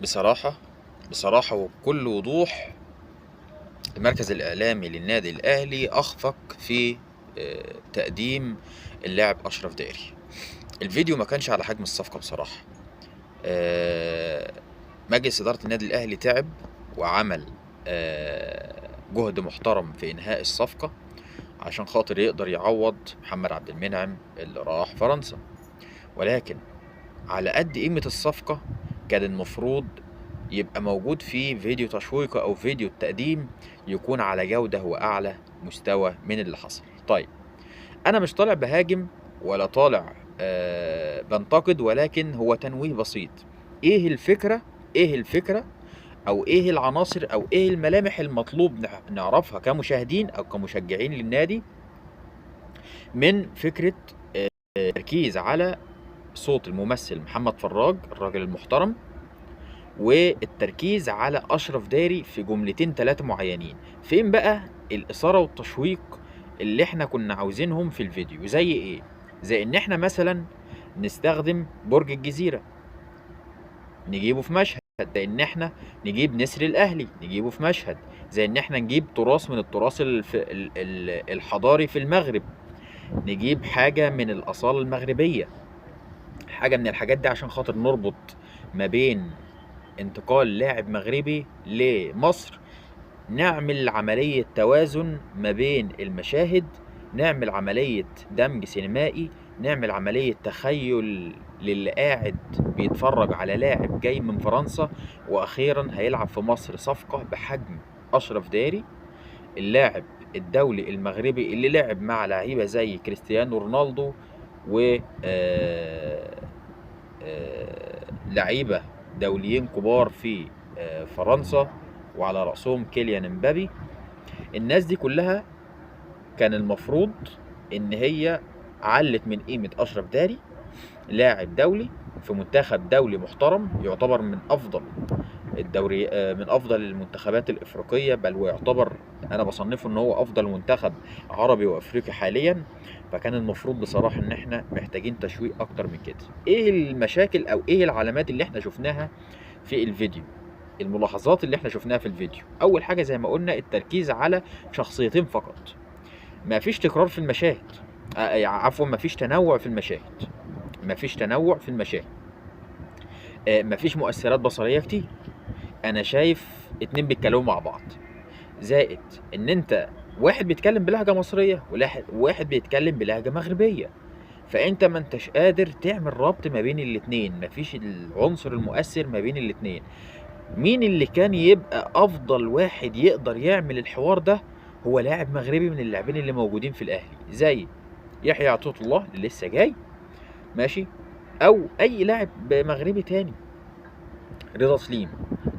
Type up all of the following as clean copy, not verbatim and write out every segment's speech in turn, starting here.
بصراحة وبكل وضوح، المركز الإعلامي للنادي الأهلي أخفق في تقديم اللاعب أشرف داري. الفيديو ما كانش على حجم الصفقة بصراحة. مجلس إدارة النادي الأهلي تعب وعمل جهد محترم في إنهاء الصفقة عشان خاطر يقدر يعوض محمد عبد المنعم اللي راح فرنسا، ولكن على قد قيمة الصفقة كان المفروض يبقى موجود فيه فيديو تشويقي أو فيديو التقديم يكون على جودة وأعلى مستوى من اللي حصل. طيب، أنا مش طالع بهاجم ولا طالع بنتقد، ولكن هو تنويه بسيط. إيه الفكرة أو إيه العناصر أو إيه الملامح المطلوب نعرفها كمشاهدين أو كمشجعين للنادي من فكرة التركيز على صوت الممثل محمد فراج الراجل المحترم، والتركيز على أشرف داري في جملتين 3 معينين. فين بقى الإثارة والتشويق اللي احنا كنا عاوزينهم في الفيديو؟ زي ايه؟ زي ان احنا مثلا نستخدم برج الجزيرة نجيبه في مشهد، زي ان احنا نجيب نسر الأهلي نجيبه في مشهد، زي ان احنا نجيب تراث من التراث الحضاري في المغرب، نجيب حاجة من الأصالة المغربية، حاجة من الحاجات دي عشان خاطر نربط ما بين انتقال لاعب مغربي لمصر، نعمل عملية توازن ما بين المشاهد، نعمل عملية دمج سينمائي، نعمل عملية تخيل للي قاعد بيتفرج على لاعب جاي من فرنسا وأخيرا هيلعب في مصر صفقة بحجم أشرف داري، اللاعب الدولي المغربي اللي لعب مع لعيبة زي كريستيانو رونالدو و لعيبة دوليين كبار في فرنسا وعلى رأسهم كيليان امبابي. الناس دي كلها كان المفروض ان هي علت من قيمة أشرف داري، لاعب دولي في منتخب دولي محترم يعتبر من افضل الدوري من افضل المنتخبات الافريقيه، بل ويعتبر انا بصنفه ان هو افضل منتخب عربي وافريقي حاليا. فكان المفروض بصراحه ان احنا محتاجين تشويق اكتر من كده. ايه المشاكل او ايه العلامات اللي احنا شفناها في الفيديو؟ الملاحظات اللي احنا شفناها في الفيديو، اول حاجه زي ما قلنا التركيز على شخصيتين فقط، ما فيش تكرار في المشاهد، عفوا ما فيش تنوع في المشاهد، ما فيش مؤثرات بصريه كتير. انا شايف 2 بيتكلموا مع بعض، زائد ان انت واحد بيتكلم بلهجه مصريه وواحد بيتكلم بلهجه مغربيه، فانت ما انتش قادر تعمل ربط ما بين الاتنين، مفيش العنصر المؤثر ما بين الاتنين. مين اللي كان يبقى افضل واحد يقدر يعمل الحوار ده؟ هو لاعب مغربي من اللاعبين اللي موجودين في الاهلي، زي يحيى عطية الله اللي لسه جاي ماشي، او اي لاعب مغربي تاني.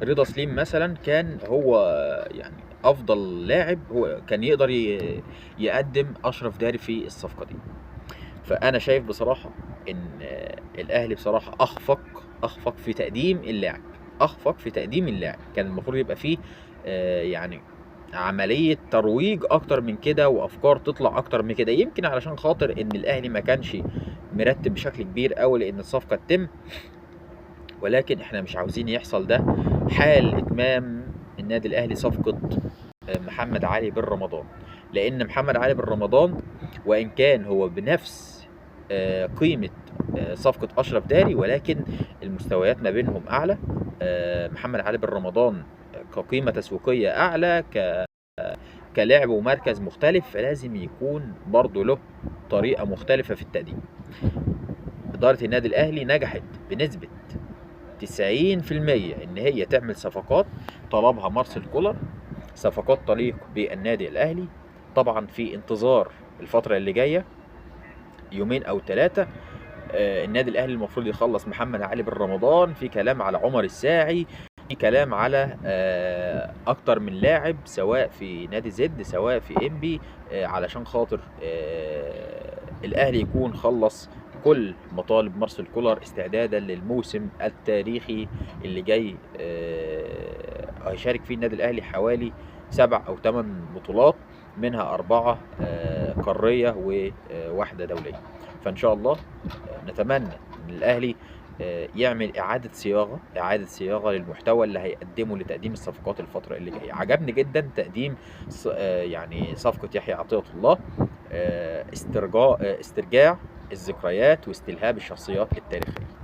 رضا سليم مثلا كان هو يعني افضل لاعب، هو كان يقدر يقدم اشرف داري في الصفقه دي. فانا شايف بصراحه ان الاهلي بصراحه اخفق في تقديم اللاعب، كان المفروض يبقى فيه يعني عمليه ترويج اكتر من كده وافكار تطلع اكتر من كده، يمكن علشان خاطر ان الاهلي ما كانش مرتب بشكل كبير قوي لان الصفقه تتم، ولكن احنا مش عاوزين يحصل ده حال اتمام النادي الاهلي صفقه محمد علي بن رمضان. لان محمد علي بن رمضان وان كان هو بنفس قيمه صفقه اشرف داري، ولكن المستويات ما بينهم اعلى. محمد علي بن رمضان كقيمه تسويقيه اعلى، كلاعب ومركز مختلف، فلازم يكون برضه له طريقه مختلفه في التقديم. اداره النادي الاهلي نجحت بنسبه 90% ان هي تعمل صفقات طلبها مارسيل كولر، صفقات تليق بالنادي الاهلي. طبعا في انتظار الفتره اللي جايه يومين او 3 النادي الاهلي المفروض يخلص محمد علي بن رمضان، في كلام على عمر الساعي، في كلام على اكتر من لاعب سواء في نادي زد سواء في انبي، علشان خاطر الاهلي يكون خلص كل مطالب مارسيل كولر استعدادا للموسم التاريخي اللي جاي. هيشارك فيه النادي الاهلي حوالي 7 أو 8 بطولات، منها 4 قاريه وواحده دوليه. فان شاء الله نتمنى ان الاهلي يعمل إعادة صياغة للمحتوى اللي هيقدمه لتقديم الصفقات الفترة اللي جاية. عجبني جدا تقديم يعني صفقة يحيى عطية الله، استرجاع الذكريات واستلهاب الشخصيات التاريخية.